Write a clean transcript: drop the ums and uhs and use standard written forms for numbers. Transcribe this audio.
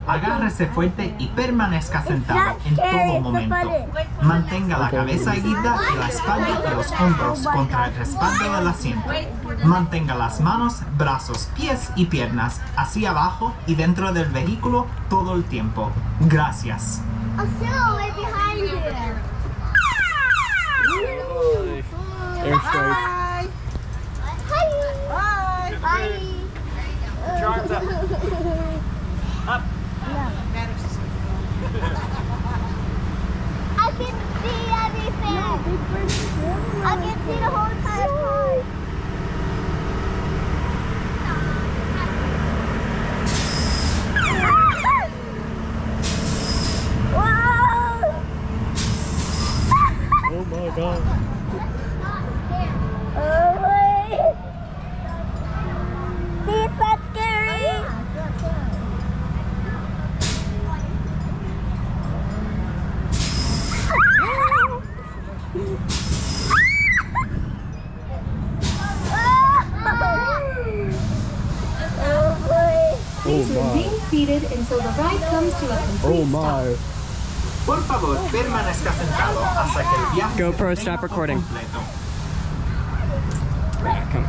Agárrese fuerte y permanezca sentado en todo momento. Mantenga la cabeza erguida y la espalda y los hombros contra el respaldo del asiento. Mantenga las manos, brazos, pies y piernas hacia abajo y dentro del vehículo todo el tiempo. Gracias. Airstrike. Bye. Put your arms up. Up. I can see everything. I can see the whole entire park. Wow! Oh my god. Oh wait! See, it's not scary. Oh my. Remain seated until the ride comes to a complete Oh stop. my. Por favor, permanezca sentado hasta que el viaje GoPro, se stop detenga por recording. completo. Yeah, come